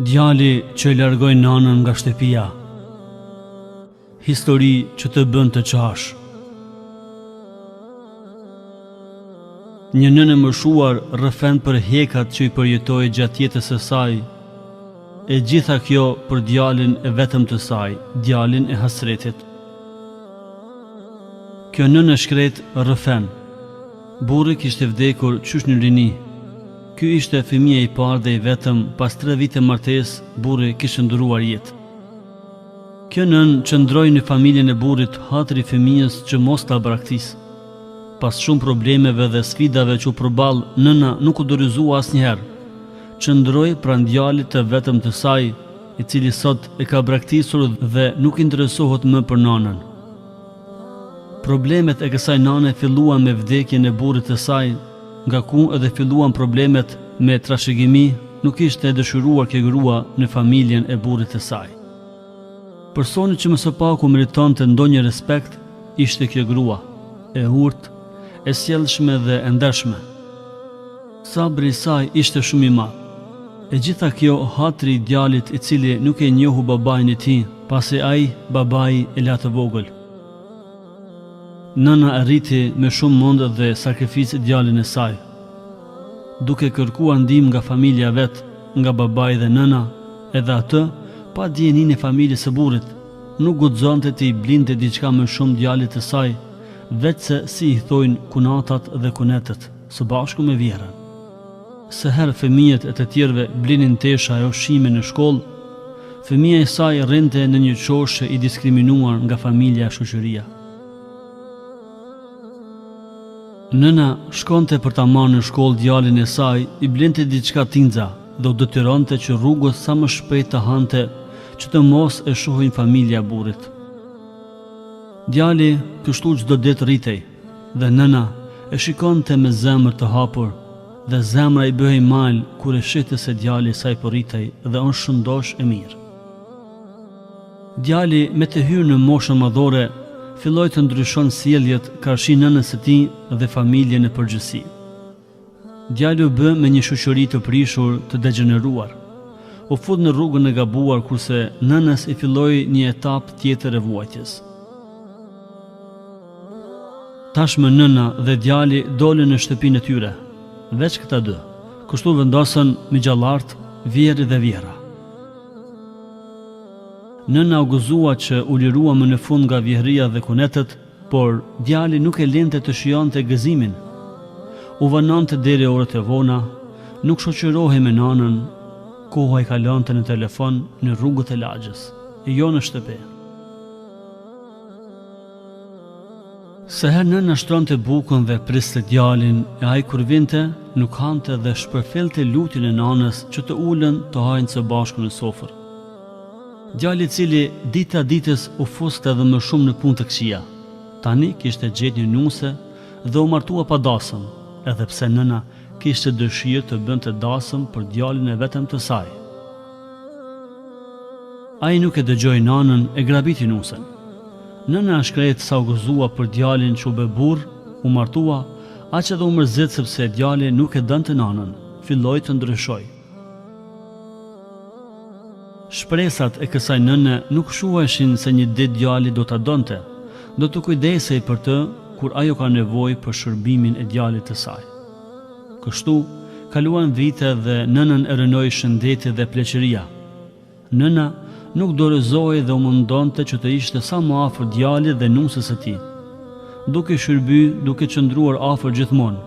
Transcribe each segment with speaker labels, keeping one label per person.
Speaker 1: Djali që e largoi nanën nga shtëpia. Histori që të bën të qash. Një nënë e moshuar rrëfen për hekat që i përjetoi gjatë jetës së saj, e gjitha kjo për djalin e vetëm të saj, djalin e hasretit. Kjo nënë e shkret rrëfen. Burri kishte vdekur qysh në rini. Ky ishte fëmia i parë dhe i vetëm, pas 3 vite martesë, burri kishte ndëruar jetë. Kjo nënë qëndroi në familjen e burrit hatri fëmijës që mos ta braktisë. Pas shumë problemeve dhe sfidave që u përball, nëna nuk u dorëzua asnjëherë. Qëndroi pranë djalit të vetëm të saj, i cili sot e ka braktisur dhe nuk interesohet më për nanën. Problemet e kësaj nane filluan me vdekjen e burrit të saj, nga ku edhe filluan problemet me trashëgimi, nuk ishte e dëshiruar kjo grua në familjen e burrit të saj. Personi që më së paku meritonte ndonjë respekt ishte kjo grua, e urtë, e sjellshme dhe e ndershme. Sabri i saj ishte shumë i madh. E gjitha kjo hatri i djalit i cili nuk e njohu babain e tij, pasi ai babai e la të vogël. Nëna arriti me shumë mundë dhe sakrificë djalin e saj. Duke kërkuar ndihmë nga familja vet, nga babai dhe nëna, edhe atë, pa dijenin e familjes së burrit, nuk guxonte të i blinte diçka më shumë djalit të saj, vetëse si i thojnë kunatat dhe kunetet, së bashku me vjerën. Se herë fëmijët e të tjerëve blinin tesha e ushqime në shkollë, fëmia e saj rrinte në një qoshe i diskriminuar nga familja e shoqëria. Nëna shkonte për ta marrë në shkollë djalin e saj, i blinte diçka tinxa dhe u detyronte që rrugës sa më shpejt të hante që të mos e shohin familja e burrit. Djali kështu çdo ditë rritej dhe nëna e shikonte me zemër të hapur dhe zemra i bëhej mal kur e shihte se djali i saj po rritej dhe unë shëndosh e mirë. Djali me të hyrë në moshën madhore filloi të ndryshon sjelljet karshi nënës së tij dhe familjen e përgjithësi. Djali u bë me një shoqëri të prishur, të degeneruar. U fut në rrugën e gabuar kurse nënës i filloi një etapë tjetër e vuajtjes. Tashmë nëna dhe djali dolën në shtëpinë e tyre, veç këta dy. Kështu vendosën me gjallart, vjeri dhe vjera. Nëna u gëzua që u lirua më në fund nga vjehria dhe kunetet, por djali nuk e linte të shijonte gëzimin. U vënonte deri orët e vona, nuk shoqërohej me nanën, koha i kalonte në telefon në rrugët e lagjës, jo në shtëpi. Se herë nëna shtronte bukën dhe priste djalin, e ai kur vinte, nuk hante dhe shpërfellte lutjen e nanës që të ulën të hajnë së bashku në sofër. Djali i cili dita ditës u fuste edhe më shumë në punë të këqija, tani kishte gjetë një nuse dhe u martua pa dasëm, edhe pse nëna kishte dëshirë të bënte dasëm për djalin e vetëm të saj. Ai nuk e dëgjoi nanën, e grabiti nusen. Nëna shkret sa u gëzua për djalin që u bë burr, u martua, aq edhe u mërzit sepse djali nuk e dënte nanën, filloi të ndryshoi. Shpresat e kësaj nëne nuk shuheshin se një ditë djali do ta donte, do të kujdesej për të kur ajo ka nevojë për shërbimin e djalit të saj. Kështu kaluan vite dhe nënën e rënoi shëndeti dhe pleqëria. Nëna nuk dorëzoi dhe u mundonte që të ishte sa më afër djalit dhe nusës së tij. Duke shërby, duke qëndruar afër gjithmonë.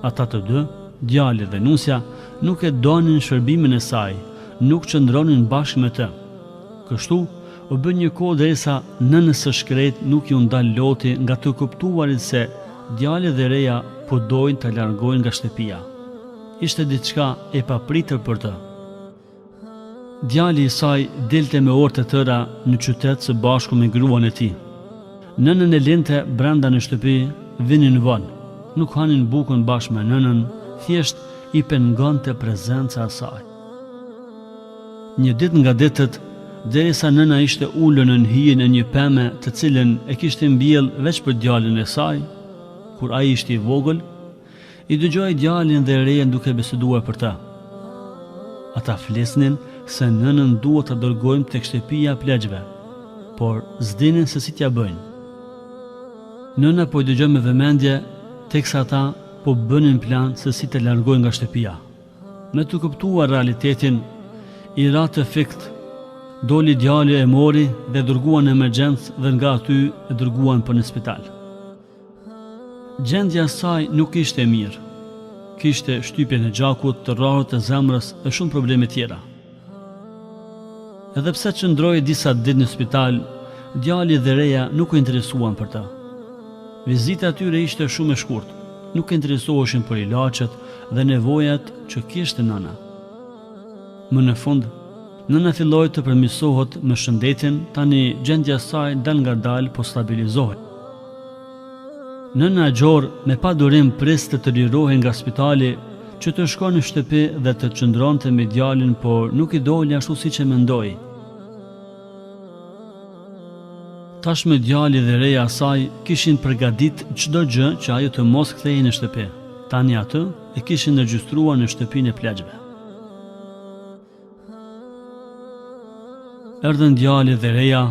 Speaker 1: Ata të dy, djali dhe nusja, nuk e donin shërbimin e saj, nuk qëndronin bashkë me të. Kështu u bë një kohë derisa nënës së shkret nuk ju ndal loti nga të kuptuarit se djali dhe reja po dojnë të largojnë nga shtëpia. Ishte diçka e papritur për të. Djali i saj delte me orë të tëra në qytet së bashku me gruan e tij. Nënën e linte brenda në shtëpi, vinin vonë, nuk hanin bukën bashkë me nënën, thjesht i pengonte prezenca e saj. Një ditë nga ditët, derisa nëna ishte ulur në hijen e një pemë të cilën e kishte mbjell veç për djalin e saj, kur ai ishte i vogël, i dëgjoi djalin dhe rejen duke biseduar për ta. Ata flesnin se nënën duhet të dërgojmë tek shtëpia e pleqve, por s'dinin se si t'ja bëjnë. Nëna po i dëgjoi me vëmendje, teksa ata po bënin plan se si të largojnë nga shtëpia. Me të kuptuar realitetin, i ra të fikt, doli djali e mori dhe dërguan në emergjencë dhe nga aty e dërguan për në spital. Gjendja e saj nuk ishte e mirë. Kishte shtypjen e gjakut, të rrahët e zemrës e shumë probleme tjera. Edhe pse qëndroi disa ditë në spital, djali dhe reja nuk u interesuan për të. Vizita atyre ishte shumë e shkurtë, nuk interesoheshin për ilaçet dhe nevojat që kishte nëna. Më në fund, nëna filloi të përmirësohet me shëndetin, tani gjendja e saj dal nga dal po stabilizohet. Nëna e gjorë me pa durim priste të lirohej nga spitali që të shkon në shtëpi dhe të qëndronte me djalin, por nuk i doli ashtu siç e mendoi. Tashmë djali dhe reja e saj kishin përgatit çdo gjë që ajo të mos kthehej në shtëpi. Tani atë e kishin regjistruar në shtëpinë e pleqve. Erdhën djali dhe reja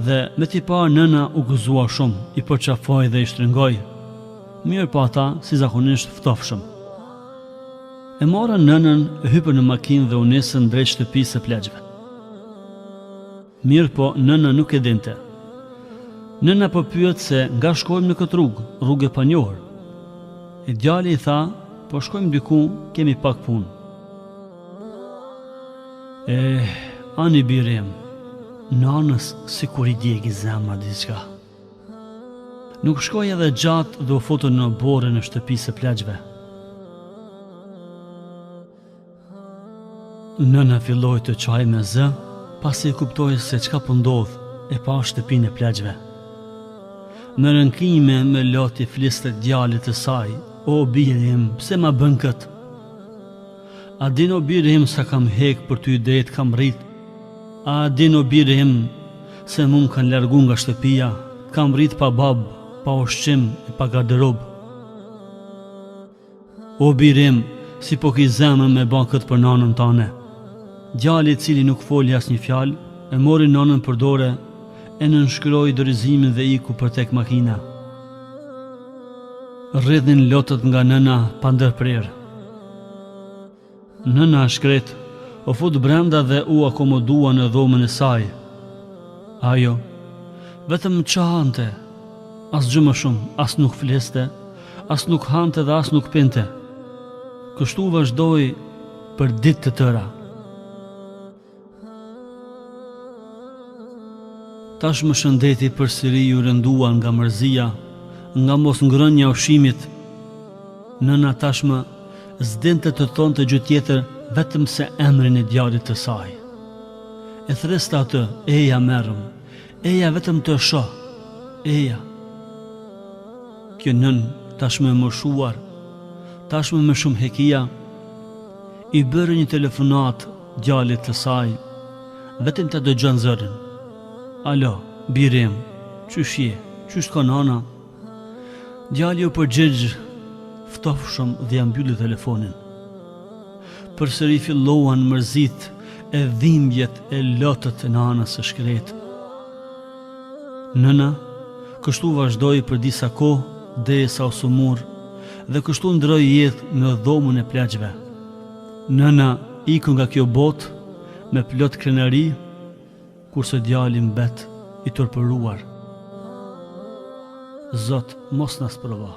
Speaker 1: dhe me t'i parë nëna u gëzua shumë, i përqafoi dhe i shtrëngoi. Mirë po ata, si zakonisht, ftofshëm. E morën nënën, e hypën në makinë dhe u nisën drejt shtëpisë së pleqve. Mirë po, nëna nuk e dinte. Nëna po pyet se nga shkojmë në këtë rrugë e panjohur. E djali i tha, po shkojmë diku, kemi pak punë. Ani birim, nanës si kur i djegi zemra diçka. Nuk shkoj edhe gjatë dhe u futën në borën e shtëpisë së pleqve. Nëna filloi të çaj me zë, pasi e kuptoi se çka po ndodh, e pa shtëpinë e pleqve. Në rënkime me loti fliste djalit të saj, o birim, pse ma bën kët? A din o birim sa kam hek për ty drejt kam rrit? A din o birim se mu më kanë largu nga shtëpia, kam rrit pa bab, pa ushqim e pa garderob? O birim, si po ki zemën me ban këtë për nanën tane? Djali i cili nuk foli as një fjalë, e mori nanën për dore, e nënshkroi dorëzimin dhe iku për tek makina. Rrjedhin lotët nga nëna pa ndërprerë. Nëna shkret, o fut brenda dhe u akomodua në dhomën e saj. Ajo, vetëm qahante, as gjë më shumë, as nuk fliste, as nuk hante dhe as nuk pinte. Kështu vazhdoi për ditë të tëra. Tashmë shëndeti përsëri ju rëndua nga mërzia, nga mos ngrënia e ushqimit. Nëna tashmë s'dinte të thonte gjë tjetër vetëm se emrin e djalit të saj. E thresta atë, eja merrëm, eja vetëm të shoh, eja. Kjo nën tashmë e moshuar, tashmë me shumë hekia, i bëri një telefonat djalit të saj, vetëm të dëgjon zërin. Alo, birim, qysh je, qysh ka nana? Djali u përgjigj ftofshëm dhe ja mbylli telefonin. Përsëri filluan mërzit e dhimbjet e lotët e nanës së shkret. Nëna kështu vazhdoi për disa kohë derisa u sumur dhe kështu ndroi jetë në dhomën e pleqve. Nëna iku nga kjo botë me plot krenari, kurse djali mbet i torturuar. Zot mos na sprova.